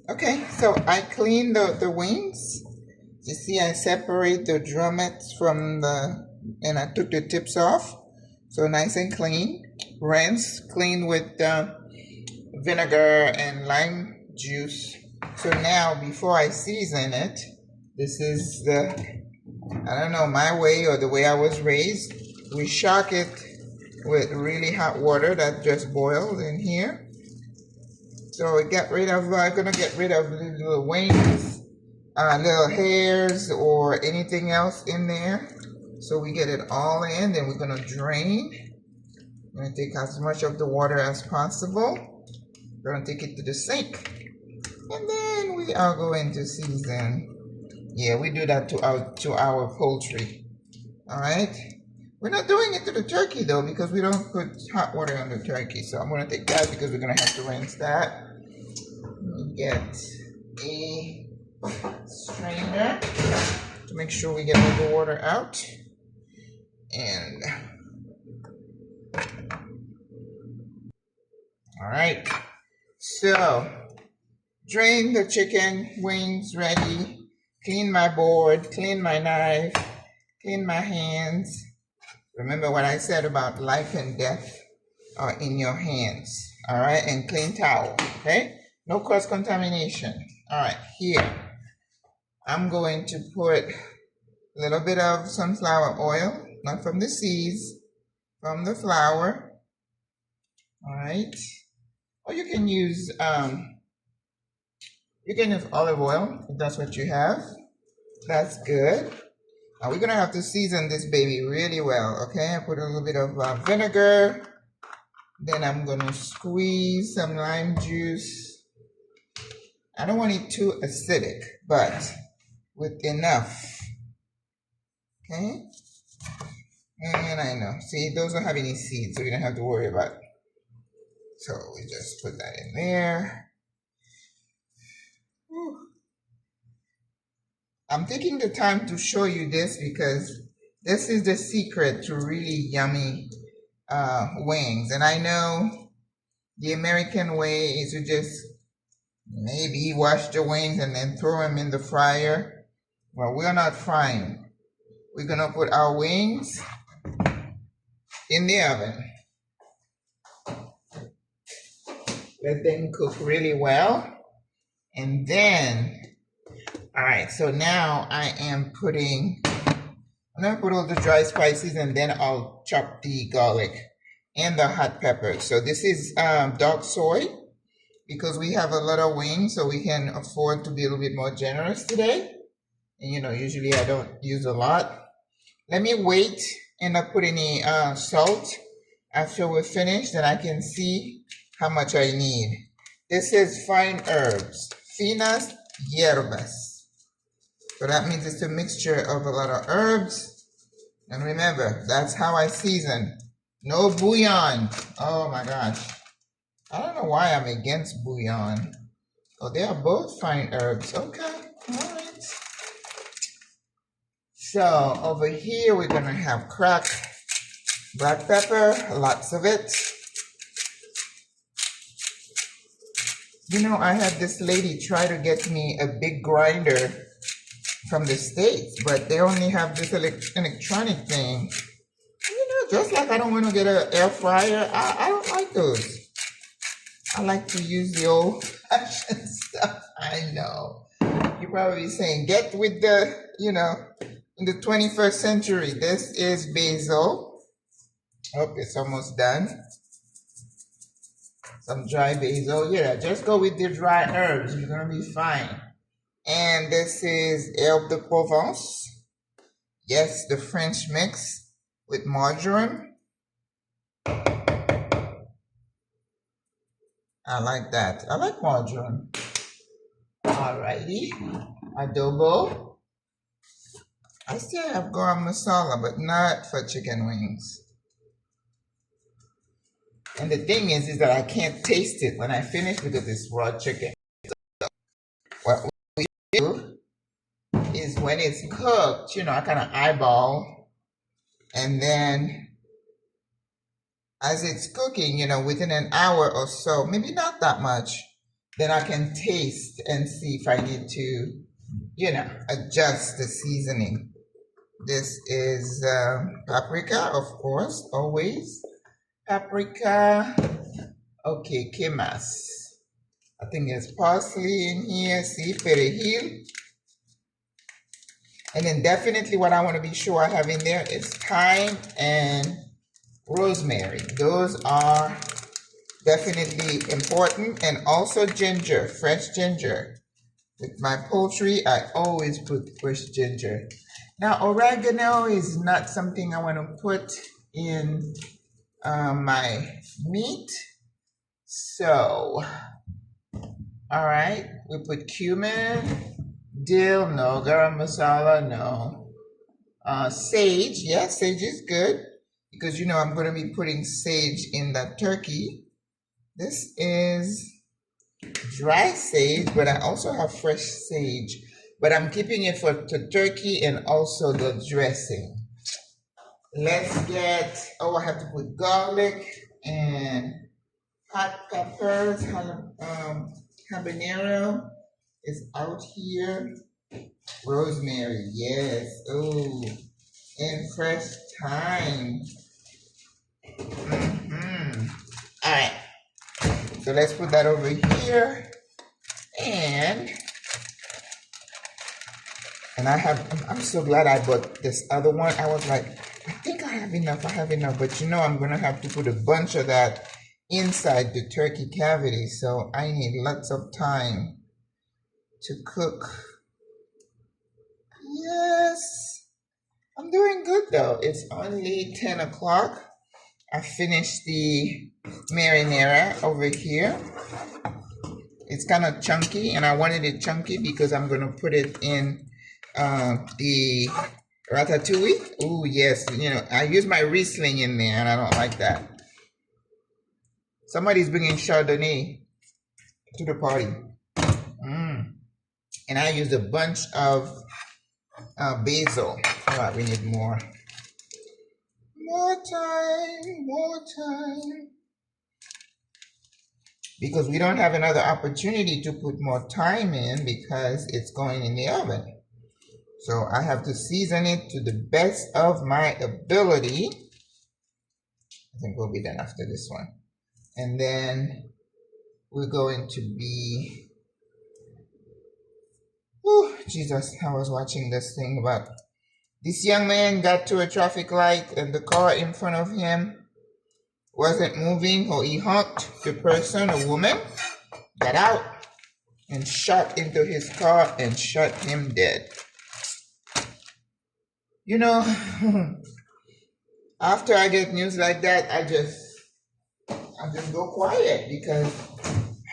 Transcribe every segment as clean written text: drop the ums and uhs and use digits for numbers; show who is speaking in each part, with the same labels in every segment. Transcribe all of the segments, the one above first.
Speaker 1: Okay, so I clean the wings. You see, I separate the drumettes from and I took the tips off. So nice and clean. Rinse, clean with vinegar and lime juice. So now, before I season it, this is I don't know, my way or the way I was raised. We shock it with really hot water that just boiled in here. So we get rid of, gonna get rid of little wings, little hairs or anything else in there. So we get it all in, then we're gonna drain. We're gonna take as much of the water as possible. We're gonna take it to the sink. And then we are going to season. Yeah, we do that to our poultry. All right. We're not doing it to the turkey though, because we don't put hot water on the turkey. So I'm gonna take that because we're gonna have to rinse that. We get a strainer to make sure we get all the water out. And all right, so drain the chicken wings ready, clean my board, clean my knife, clean my hands. Remember what I said about life and death are in your hands, all right? And clean towel, okay? No cross-contamination. All right, here, I'm going to put a little bit of sunflower oil, not from the seeds, from the flour, all right? Or you can use olive oil if that's what you have. That's good. Now we're gonna have to season this baby really well, okay? I put a little bit of vinegar. Then I'm gonna squeeze some lime juice. I don't want it too acidic, but with enough, okay? And I know, see, those don't have any seeds, so you don't have to worry about it. So we just put that in there. Whew. I'm taking the time to show you this because this is the secret to really yummy wings. And I know the American way is to just maybe wash the wings and then throw them in the fryer. Well, we're not frying. We're gonna put our wings in the oven. Let them cook really well. And then, all right, so now I'm gonna put all the dry spices and then I'll chop the garlic and the hot pepper. So this is dark soy because we have a lot of wings, so we can afford to be a little bit more generous today. And you know, usually I don't use a lot. Let me wait and not put any salt after we're finished, then I can see how much I need. This is fine herbs, finas hierbas. So that means it's a mixture of a lot of herbs. And remember, that's how I season. No bouillon. Oh my gosh. I don't know why I'm against bouillon. Oh, they are both fine herbs. Okay, all right. So over here, we're gonna have cracked black pepper, lots of it. You know, I had this lady try to get me a big grinder from the States, but they only have this electronic thing. You know, just like I don't want to get an air fryer, I don't like those. I like to use the old-fashioned stuff. I know. You're probably saying, get with the, you know, in the 21st century. This is basil. Oh, it's almost done. Some dry basil. Yeah, just go with the dry herbs. You're going to be fine. And this is herbe de Provence. Yes, the French mix with marjoram. I like that. I like marjoram. Alrighty. Adobo. I still have garam masala, but not for chicken wings. And the thing is that I can't taste it when I finish because it's raw chicken. So what we do is when it's cooked, you know, I kind of eyeball, and then as it's cooking, you know, within an hour or so, maybe not that much, then I can taste and see if I need to, you know, adjust the seasoning. This is paprika, of course, always. Paprika. Okay, ¿qué más? I think there's parsley in here. See, perejil. And then definitely what I want to be sure I have in there is thyme and rosemary. Those are definitely important. And also ginger, fresh ginger. With my poultry, I always put fresh ginger. Now, oregano is not something I want to put in my meat. So, all right, we put cumin, dill, no, garam masala, no. Sage, yes, sage is good because you know I'm going to be putting sage in that turkey. This is dry sage, but I also have fresh sage. But I'm keeping it for the turkey and also the dressing. Let's get, oh, I have to put garlic and hot peppers. Habanero is out here. Rosemary, yes. Oh, and fresh thyme. All right. So let's put that over here. And I'm so glad I bought this other one. I was like, I think I have enough. But you know, I'm going to have to put a bunch of that inside the turkey cavity. So I need lots of time to cook. Yes. I'm doing good though. It's only 10 o'clock. I finished the marinara over here. It's kind of chunky and I wanted it chunky because I'm going to put it in the ratatouille. Oh yes, you know, I use my Riesling in there and I don't like that. Somebody's bringing Chardonnay to the party. And I used a bunch of basil. All right, we need more. More time. Because we don't have another opportunity to put more thyme in because it's going in the oven. So I have to season it to the best of my ability. I think we'll be done after this one. And then we're going to be, oh, Jesus, I was watching this thing about this young man got to a traffic light and the car in front of him wasn't moving, or he honked the person, a woman, got out and shot into his car and shot him dead. You know, after I get news like that, I just go quiet because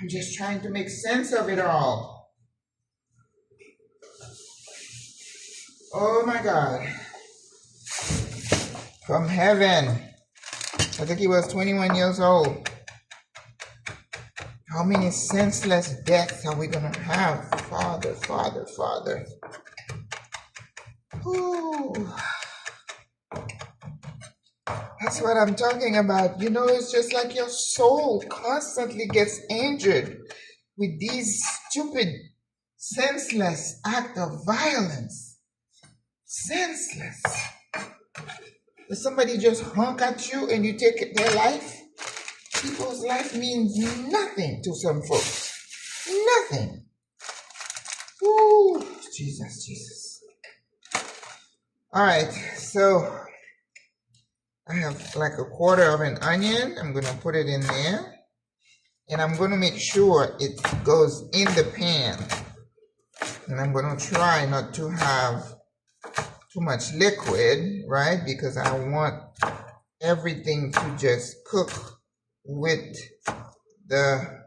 Speaker 1: I'm just trying to make sense of it all. Oh my God. From heaven. I think he was 21 years old. How many senseless deaths are we going to have? Father. Ooh. That's what I'm talking about. You know, it's just like your soul constantly gets injured with these stupid, senseless acts of violence. Senseless. Does somebody just honk at you and you take their life? People's life means nothing to some folks. Nothing. Ooh, Jesus. All right, so I have like a quarter of an onion. I'm going to put it in there. And I'm going to make sure it goes in the pan. And I'm going to try not to have too much liquid, right? Because I want everything to just cook with the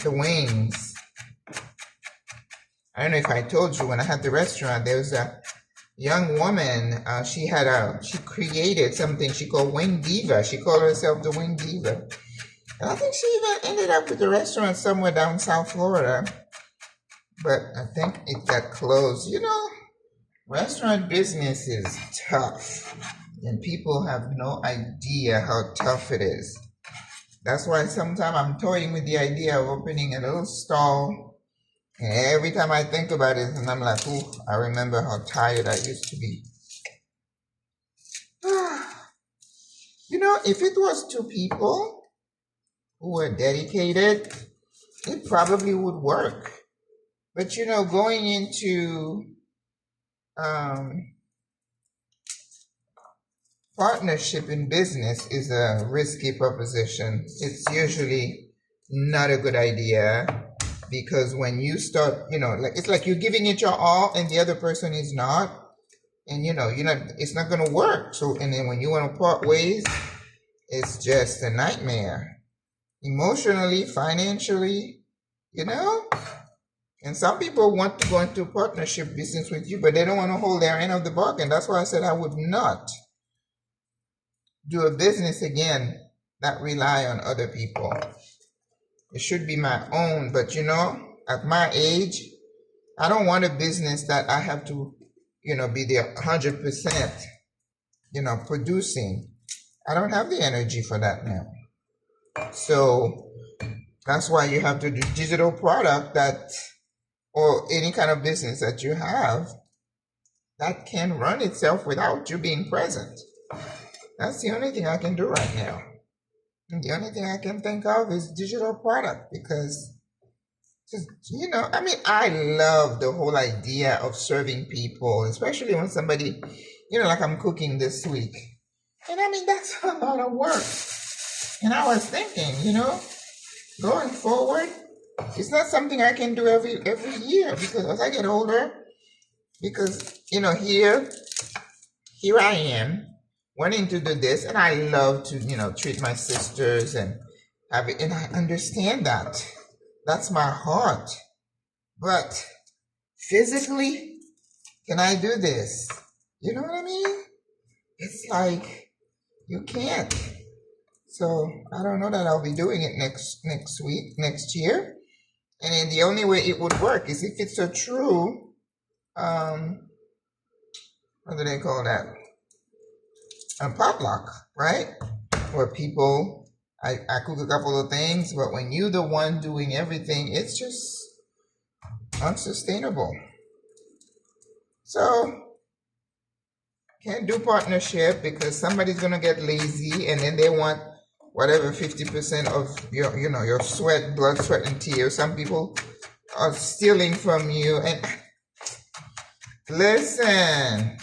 Speaker 1: wings. I don't know if I told you, when I had the restaurant, there was a young woman. She created something she called Wing Diva. She called herself the Wing Diva. And I think she even ended up with a restaurant somewhere down South Florida. But I think it got closed. You know, restaurant business is tough. And people have no idea how tough it is. That's why sometimes I'm toying with the idea of opening a little stall. And every time I think about it, and I'm like, ooh, I remember how tired I used to be. You know, if it was two people who were dedicated, it probably would work. But you know, going into partnership in business is a risky proposition. It's usually not a good idea because when you start, you know, like it's like you're giving it your all and the other person is not, and you know, it's not going to work. So, and then when you want to part ways, it's just a nightmare, emotionally, financially, you know. And some people want to go into a partnership business with you, but they don't want to hold their end of the bargain. That's why I said I would not do a business again that rely on other people. It should be my own, but you know, at my age, I don't want a business that I have to, you know, be there 100%, you know, producing. I don't have the energy for that now. So that's why you have to do digital product that, or any kind of business that you have that can run itself without you being present. That's the only thing I can do right now. And the only thing I can think of is digital product because, just, you know, I mean, I love the whole idea of serving people, especially when somebody, you know, like I'm cooking this week. And I mean, that's a lot of work. And I was thinking, you know, going forward, it's not something I can do every year because as I get older, because, you know, here I am wanting to do this, and I love to, you know, treat my sisters and have it, and I understand that. That's my heart. But physically, can I do this? You know what I mean? It's like you can't. So I don't know that I'll be doing it next year. And then the only way it would work is if it's a true, what do they call that? A potluck, right? Where people, I cook a couple of things, but when you're the one doing everything, it's just unsustainable. So can't do partnership because somebody's gonna get lazy and then they want whatever 50% of your, you know, your sweat, blood, sweat, and tears. Some people are stealing from you, and listen,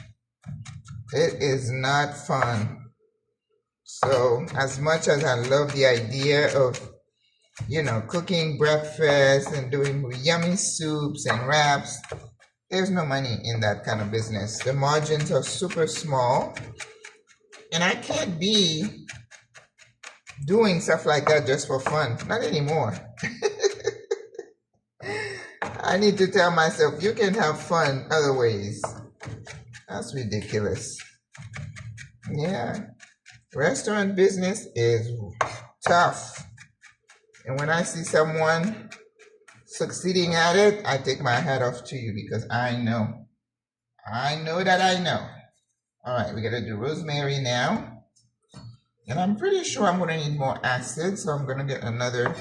Speaker 1: it is not fun. So as much as I love the idea of, you know, cooking breakfast and doing yummy soups and wraps, there's no money in that kind of business. The margins are super small, and I can't be doing stuff like that just for fun. Not anymore. I need to tell myself, you can have fun other ways. That's ridiculous. Yeah. Restaurant business is tough. And when I see someone succeeding at it, I take my hat off to you because I know. I know that I know. All right, we got to do rosemary now. And I'm pretty sure I'm going to need more acid, so I'm going to get another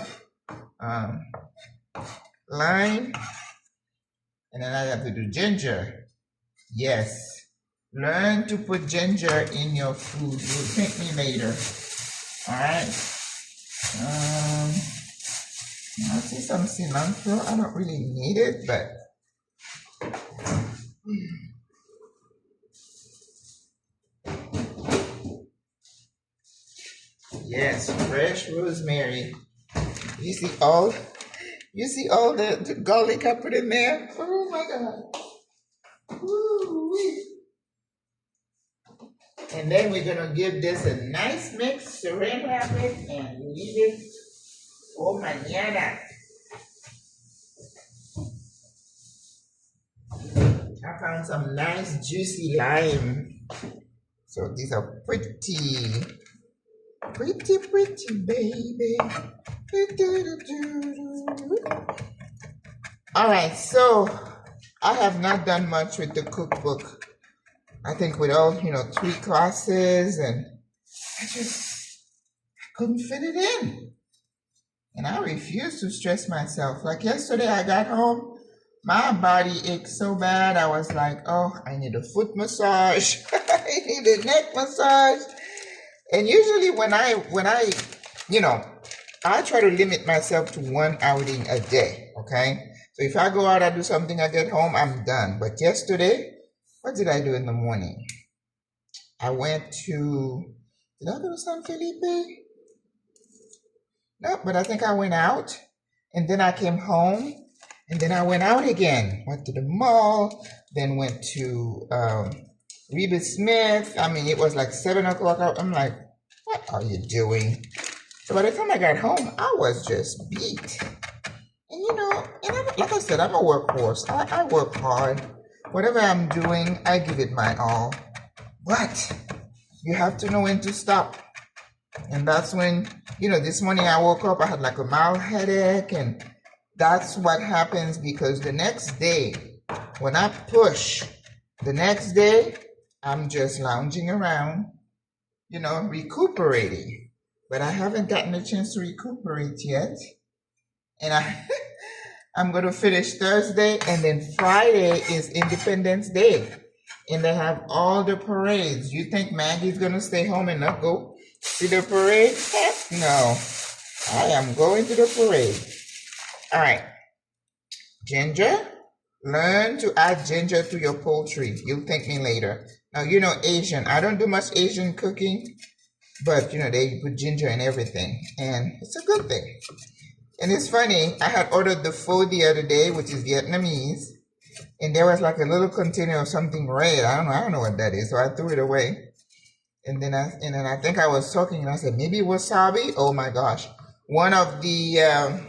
Speaker 1: lime. And then I have to do ginger. Yes. Learn to put ginger in your food. You'll thank me later. Alright. I see some cilantro. I don't really need it, but yes, fresh rosemary. You see all the garlic I put in there? Oh my God. Woo-wee. And then we're gonna give this a nice mix, saran wrap it, and leave it for mañana. I found some nice juicy lime. So these are pretty, baby. All right, so I have not done much with the cookbook. I think with all, 3 classes, and I couldn't fit it in. And I refuse to stress myself. Like yesterday, I got home, my body ached so bad. I was like, oh, I need a foot massage. I need a neck massage. And usually when I, I try to limit myself to one outing a day, okay? So if I go out, I do something, I get home, I'm done. But yesterday, what did I do in the morning? I went to, did I go to San Felipe? No, but I think I went out, and then I came home, and then I went out again. Went to the mall, then went to Reba Smith. I mean, it was like 7 o'clock. I'm like, what are you doing? So by the time I got home, I was just beat. And like I said, I'm a workhorse. I work hard. Whatever I'm doing, I give it my all. But you have to know when to stop. And that's when, this morning I woke up, I had like a mild headache, and that's what happens because the next day, when I push, the next day, I'm just lounging around, recuperating. But I haven't gotten a chance to recuperate yet. And I'm going to finish Thursday, and then Friday is Independence Day. And they have all the parades. You think Maggie's going to stay home and not go to the parade? Heck no. I am going to the parade. All right. Ginger. Learn to add ginger to your poultry. You'll thank me later. Now, Asian. I don't do much Asian cooking. But, they put ginger in everything. And it's a good thing. And it's funny. I had ordered the pho the other day, which is Vietnamese. And there was like a little container of something red. I don't know what that is. So I threw it away. And then I think I was talking and I said, maybe wasabi? Oh my gosh. One of the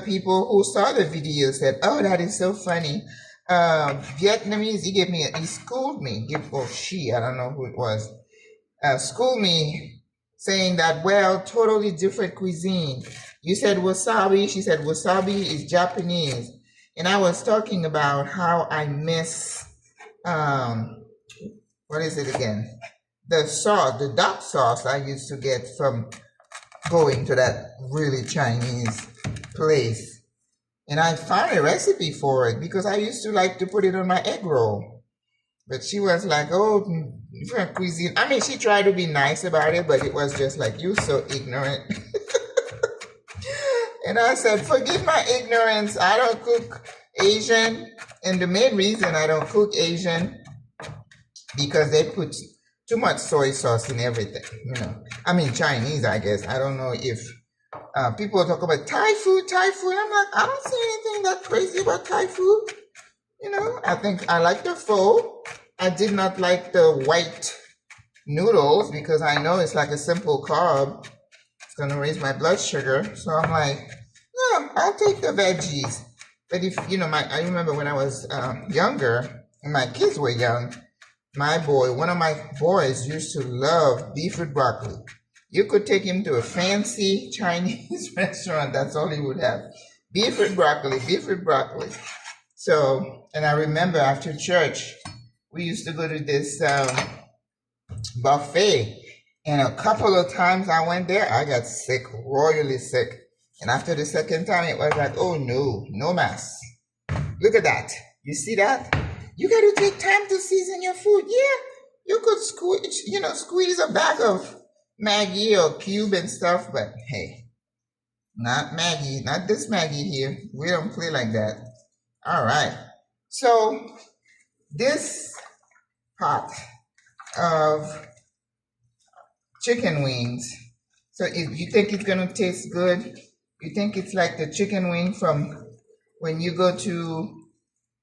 Speaker 1: people who saw the video said, oh, that is so funny. Vietnamese, he schooled me. I don't know who it was. Schooled me saying that, well, totally different cuisine. You said wasabi. She said wasabi is Japanese. And I was talking about how I miss, what is it again? The sauce, the dark sauce I used to get from going to that really Chinese place. And I found a recipe for it because I used to like to put it on my egg roll. But she was like, oh, different cuisine. I mean, she tried to be nice about it, but it was just like, you're so ignorant. And I said, forgive my ignorance. I don't cook Asian. And the main reason I don't cook Asian, because they put too much soy sauce in everything, I mean, Chinese, I guess. I don't know if people talk about Thai food. I'm like, I don't see anything that crazy about Thai food. I think I like the pho. I did not like the white noodles because I know it's like a simple carb. It's going to raise my blood sugar. So I'm like, yeah, I'll take the veggies. But if, I remember when I was younger and my kids were young, one of my boys used to love beef with broccoli. You could take him to a fancy Chinese restaurant. That's all he would have. Beef with broccoli. So, and I remember after church, we used to go to this buffet. And a couple of times I went there, I got sick, royally sick. And after the second time, it was like, oh no mess. Look at that. You see that? You got to take time to season your food. Yeah, you could squeeze a bag of Maggie or cube and stuff, but hey, not Maggie, not this Maggie here. We don't play like that. All right. So this pot of chicken wings. So if you think it's going to taste good, you think it's like the chicken wing from when you go to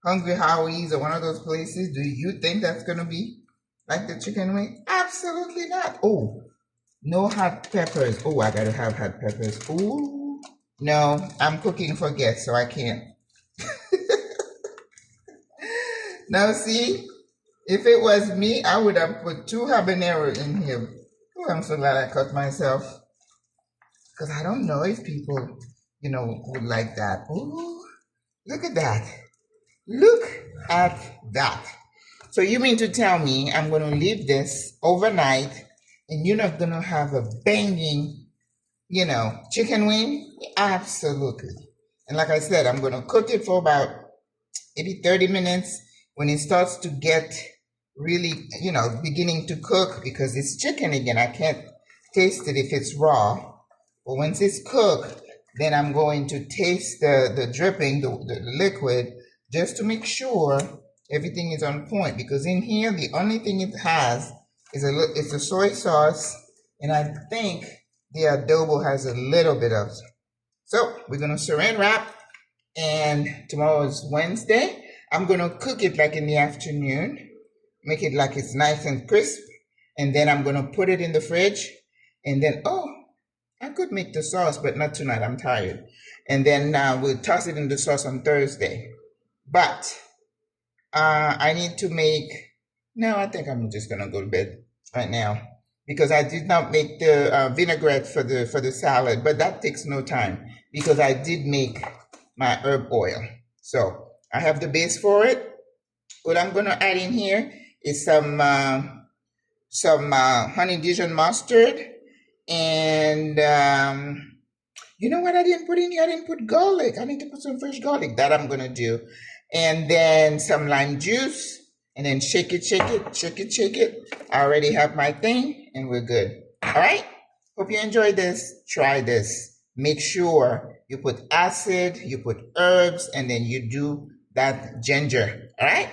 Speaker 1: Hungry Howie's or one of those places, do you think that's going to be like the chicken wing? Absolutely not. Oh, no hot peppers. Oh, I got to have hot peppers. Ooh, no, I'm cooking for guests, so I can't. Now, see, if it was me, I would have put 2 habaneros in here. Oh, I'm so glad I cut myself. Because I don't know if people, would like that. Ooh, look at that. Look at that. So you mean to tell me I'm going to leave this overnight and you're not going to have a banging, chicken wing? Absolutely. And like I said, I'm going to cook it for about maybe 30 minutes. When it starts to get really, beginning to cook, because it's chicken again, I can't taste it if it's raw. But once it's cooked, then I'm going to taste the dripping, the liquid, just to make sure everything is on point. Because in here, the only thing it has is it's a soy sauce, and I think the adobo has a little bit of. So we're gonna saran wrap, and tomorrow is Wednesday. I'm gonna cook it like in the afternoon, make it like it's nice and crisp, and then I'm gonna put it in the fridge, and then I could make the sauce, but not tonight. I'm tired. And then we'll toss it in the sauce on Thursday. But I need to make. No, I think I'm just gonna go to bed right now, because I did not make the vinaigrette for the salad, but that takes no time because I did make my herb oil. So I have the base for it. What I'm gonna add in here is some honey Dijon mustard, and you know what I didn't put in here? I didn't put garlic. I need to put some fresh garlic. That I'm gonna do, and then some lime juice, and then shake it, shake it, shake it, shake it. I already have my thing, and we're good. All right. Hope you enjoyed this. Try this. Make sure you put acid, you put herbs, and then you do that ginger. All right.